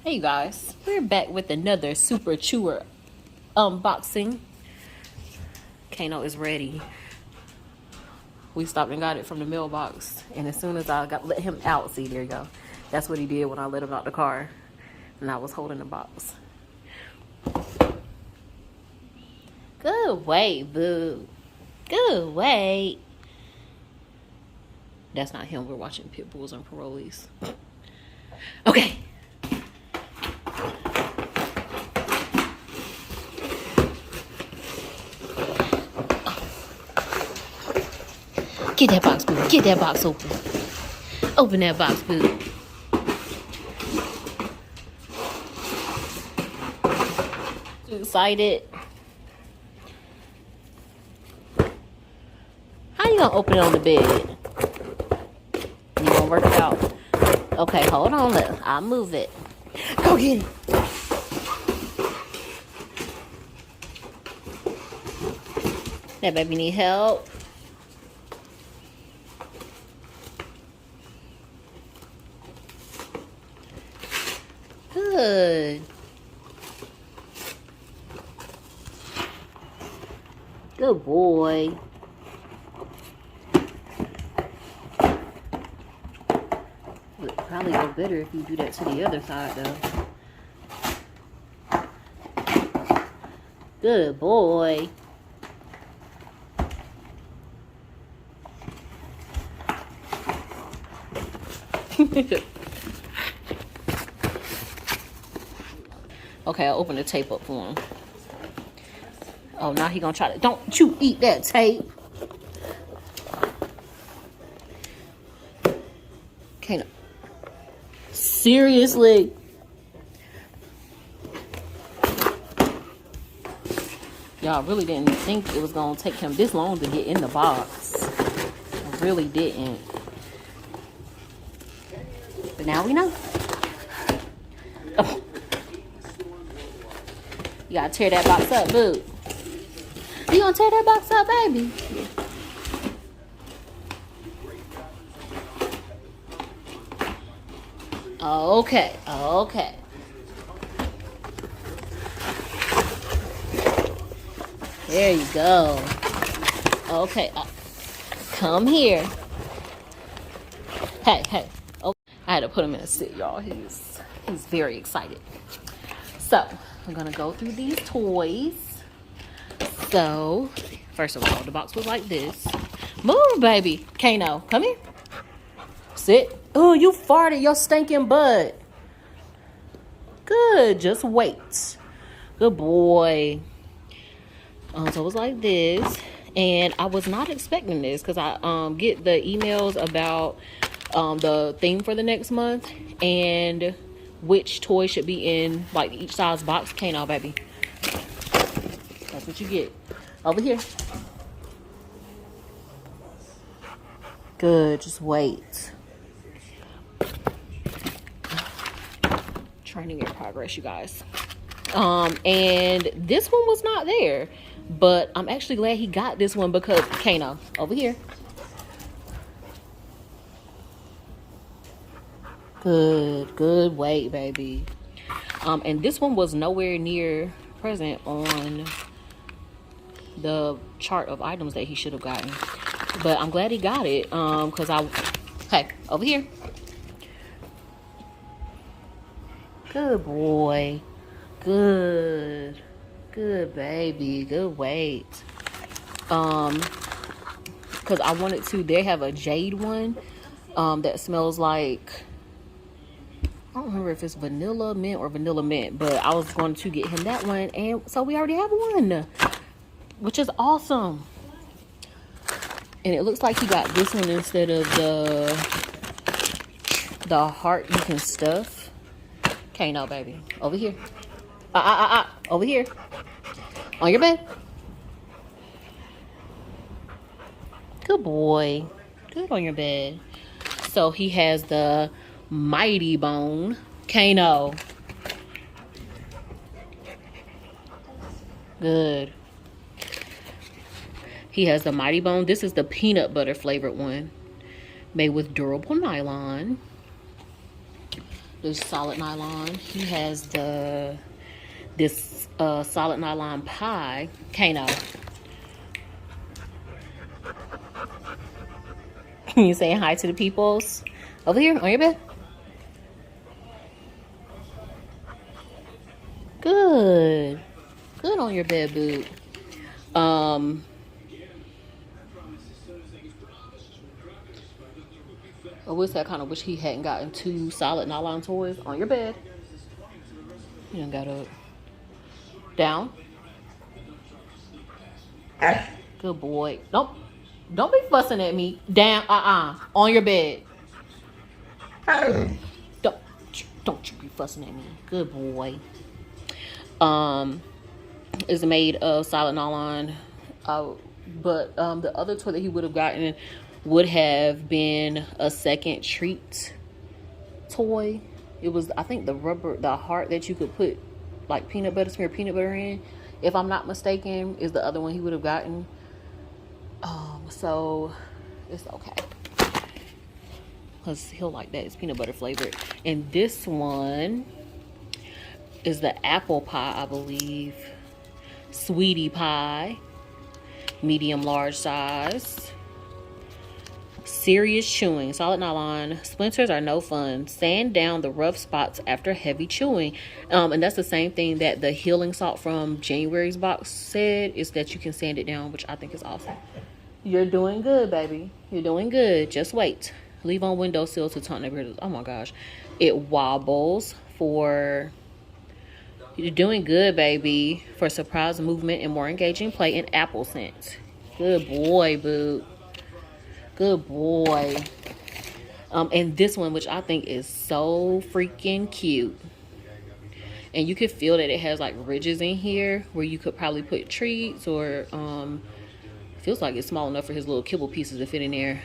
Hey you guys, we're back with another super chewer unboxing. Kano is ready. We stopped and got it from the mailbox, and as soon as I let him out, see, there you go. That's what he did when I let him out the car, and I was holding the box. Good wait, boo. Good wait. That's not him. We're watching Pit Bulls and Parolees. Okay. Get that box, boo. Get that box open. Open that box, boo. Too excited. How you gonna open it on the bed? You gonna work it out? Okay, hold on. I'll move it. Go get it. That baby need help. Good. Good boy. Would probably go better if you do that to the other side, though. Good boy. Okay, I'll open the tape up for him. Oh, now he gonna try to. Don't you eat that tape. Kano. Seriously? Y'all really didn't think it was gonna take him this long to get in the box. I really didn't. But now we know. Oh. You gotta tear that box up, boo. You gonna tear that box up, baby? Okay, okay. There you go. Okay, come here. Hey, hey. Oh, I had to put him in a sit, y'all. He's very excited. So, I'm gonna go through these toys. So, first of all, the box was like this. Move, baby. Kano, come here. Sit. Oh, you farted your stinking butt. Good, just wait. Good boy. So it was like this. And I was not expecting this because I get the emails about the theme for the next month and which toy should be in like each size box. Kano, baby. That's what you get. Over here. Good, just wait. Training in progress, you guys. And this one was not there, but I'm actually glad he got this one because Kano, over here. Good wait, baby. And this one was nowhere near present on the chart of items that he should have gotten, but I'm glad he got it because hey, over here. Good boy. Good baby. Good wait. Because I wanted to, they have a jade one that smells like, I don't remember if it's vanilla mint or vanilla mint, but I was going to get him that one, and so we already have one, which is awesome. And it looks like he got this one instead of the heart you can stuff. Okay, no, baby. Over here. Over here. On your bed. Good boy. Good on your bed. So he has the mighty bone. Kano. Good. He has the mighty bone. This is the peanut butter flavored one. Made with durable nylon. This solid nylon. He has this solid nylon pie. Kano. You saying hi to the peoples? Over here on your bed. Good. Good on your bed, boo. I wish I kind of wish he hadn't gotten 2 solid nylon toys on your bed. You done got up. Down. Good boy. Don't be fussing at me. Down. On your bed. Don't you be fussing at me. Good boy. Is made of solid nylon. But the other toy that he would have gotten would have been a second treat toy. It was, I think, the heart that you could put like smear peanut butter in, if I'm not mistaken, is the other one he would have gotten. So it's okay, because he'll like that. It's peanut butter flavored. And this one is the apple pie, I believe. Sweetie pie, medium large size. Serious chewing, solid nylon. Splinters are no fun. Sand down the rough spots after heavy chewing. And that's the same thing that the healing salt from January's box said, is that you can sand it down, which I think is awesome. You're doing good, baby. You're doing good. Just wait. Leave on windowsill to taunt neighborhoods. Oh my gosh. It wobbles for... You're doing good, baby. For surprise movement and more engaging play and apple scent. Good boy, boo. Good boy. And this one, which I think is so freaking cute. And you could feel that it has like ridges in here where you could probably put treats, or feels like it's small enough for his little kibble pieces to fit in there.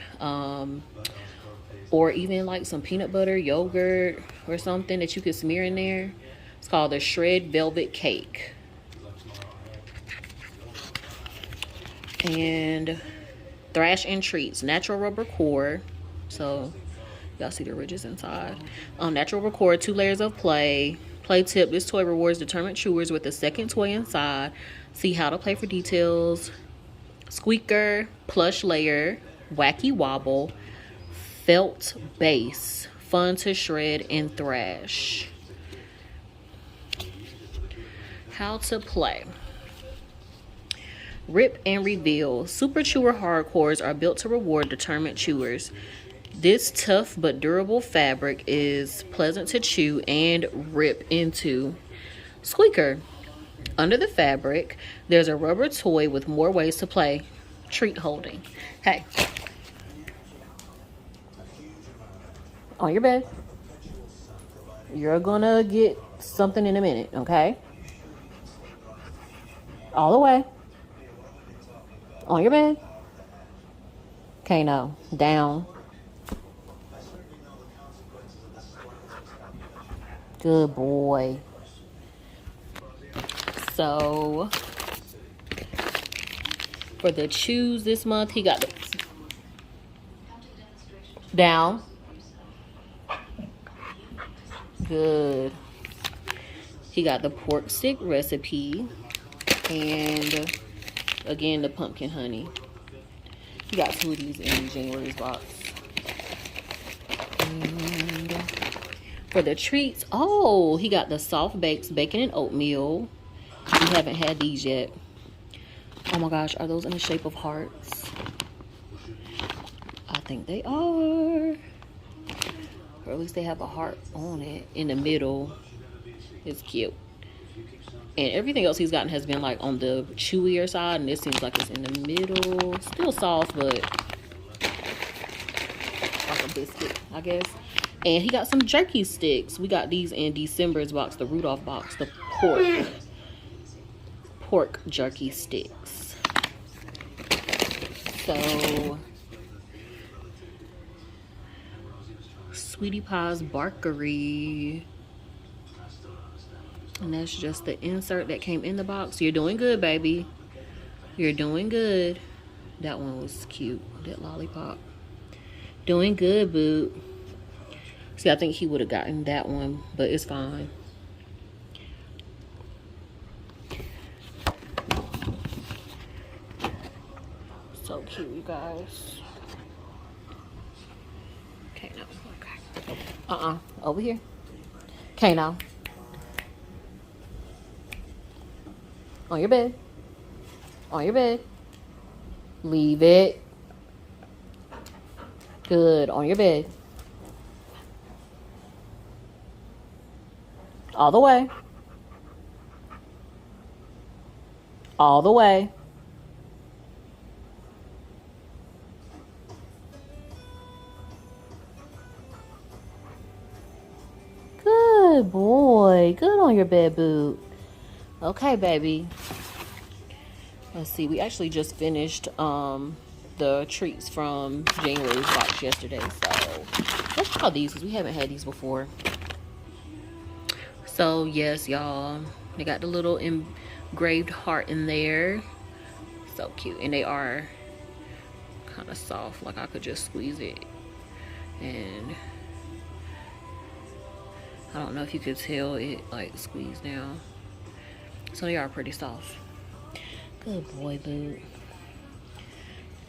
Or even like some peanut butter, yogurt, or something that you could smear in there. It's called the Shred Velvet Cake. And Thrash and Treats, natural rubber core. So y'all see the ridges inside. Natural rubber core, 2 layers of play. Play tip: this toy rewards determined chewers with a second toy inside. See how to play for details. Squeaker, plush layer, wacky wobble, felt base, fun to shred and thrash. How to play. Rip and reveal. Super chewer hardcores are built to reward determined chewers. This tough but durable fabric is pleasant to chew and rip into. Squeaker. Under the fabric, there's a rubber toy with more ways to play. Treat holding. Hey. On your bed. You're gonna get something in a minute, okay? All the way. On your bed. Kano. Down. Good boy. So for the chews this month, he got the down. Good. He got the pork stick recipe, and again the pumpkin honey. He got 2 of these in January's box. And for the treats, oh, he got the soft bakes bacon and oatmeal. We haven't had these yet. Oh my gosh, are those in the shape of hearts? I think they are. Or at least they have a heart on it in the middle. It's cute. And everything else he's gotten has been like on the chewier side, and this seems like it's in the middle. Still soft, but like a biscuit, I guess. And he got some jerky sticks. We got these in December's box, the Rudolph box, the pork jerky sticks. So Sweetie Pie's Barkery. And that's just the insert that came in the box. You're doing good, baby. You're doing good. That one was cute, that lollipop. Doing good, boo. See, I think he would have gotten that one, but it's fine. So cute, you guys. Kano. Okay. Over here. Kano. On your bed. On your bed. Leave it. Good. On your bed. All the way. All the way. Good boy. Good on your bed, boot. Okay, baby. Let's see. We actually just finished the treats from January's box yesterday. So let's try these because we haven't had these before. So yes, y'all, they got the little engraved heart in there. So cute. And they are kind of soft. Like I could just squeeze it. And I don't know if you could tell it like squeezed down. So they are pretty soft. Good boy, Boo.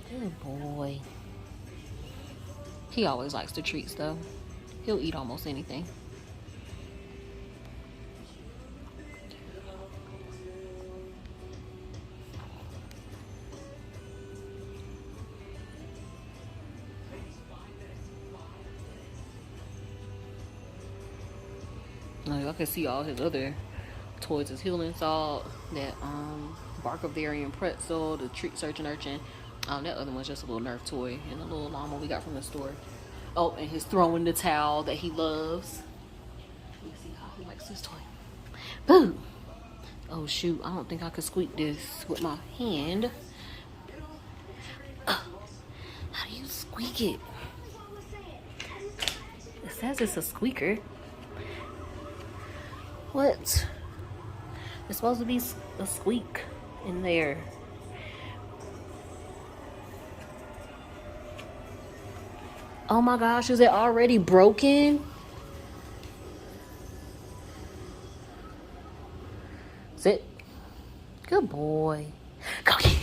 Good boy. He always likes the treats though. He'll eat almost anything. Like, I can see all his other toys, his healing salt, that Barkery pretzel, the treat searching urchin. That other one's just a little Nerf toy and a little llama we got from the store. Oh, and his throwing the towel that he loves. Let me see how he likes this toy. Boo! Oh shoot, I don't think I could squeak this with my hand. How do you squeak it? It says it's a squeaker. What? It's supposed to be a squeak in there. Oh my gosh, is it already broken? Sit. Good boy. Go get it.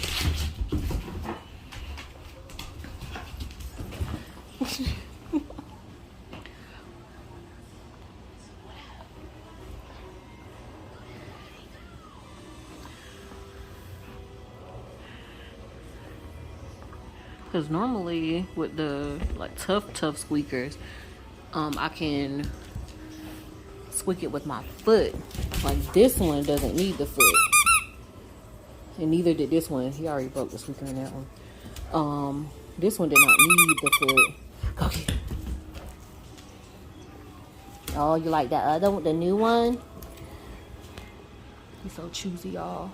Because normally with the like tough squeakers, I can squeak it with my foot. Like this one doesn't need the foot, and neither did this one. He already broke the squeaker in that one. This one did not need the foot. Okay. Oh, you like that other one, the new one? He's so choosy, y'all.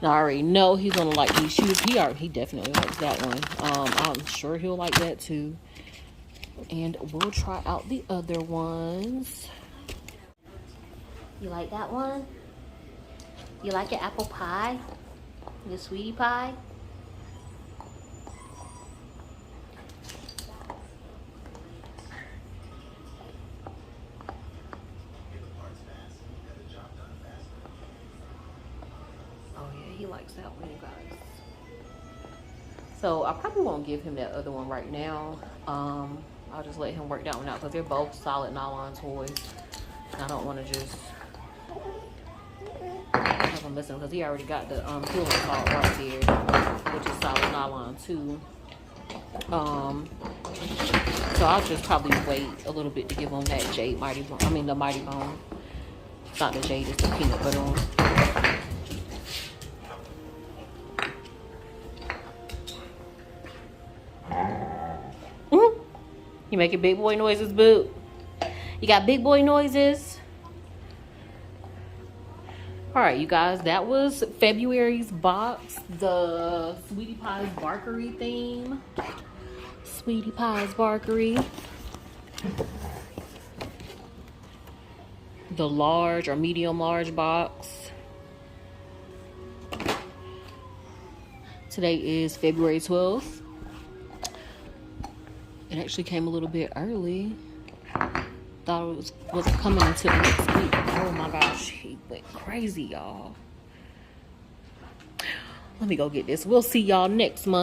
Now, I already know he's gonna like these shoes. He definitely likes that one. I'm sure he'll like that too. And we'll try out the other ones. You like that one? You like your apple pie? Your sweetie pie? He likes that one, you guys. So I probably won't give him that other one right now. I'll just let him work that one out because they're both solid nylon toys. I don't want to just have him missing because he already got the healing salt right there, which is solid nylon too. So I'll just probably wait a little bit to give him that Jade Mighty Bone. I mean the Mighty Bone. It's not the Jade, it's the peanut butter one. You making big boy noises, Boo? You got big boy noises? Alright, you guys, that was February's box. The Sweetie Pie's Barkery theme. Sweetie Pie's Barkery. The large or medium large box. Today is February 12th. It actually came a little bit early. Thought it wasn't coming until next week. Oh my gosh, he went crazy, y'all. Let me go get this. We'll see y'all next month.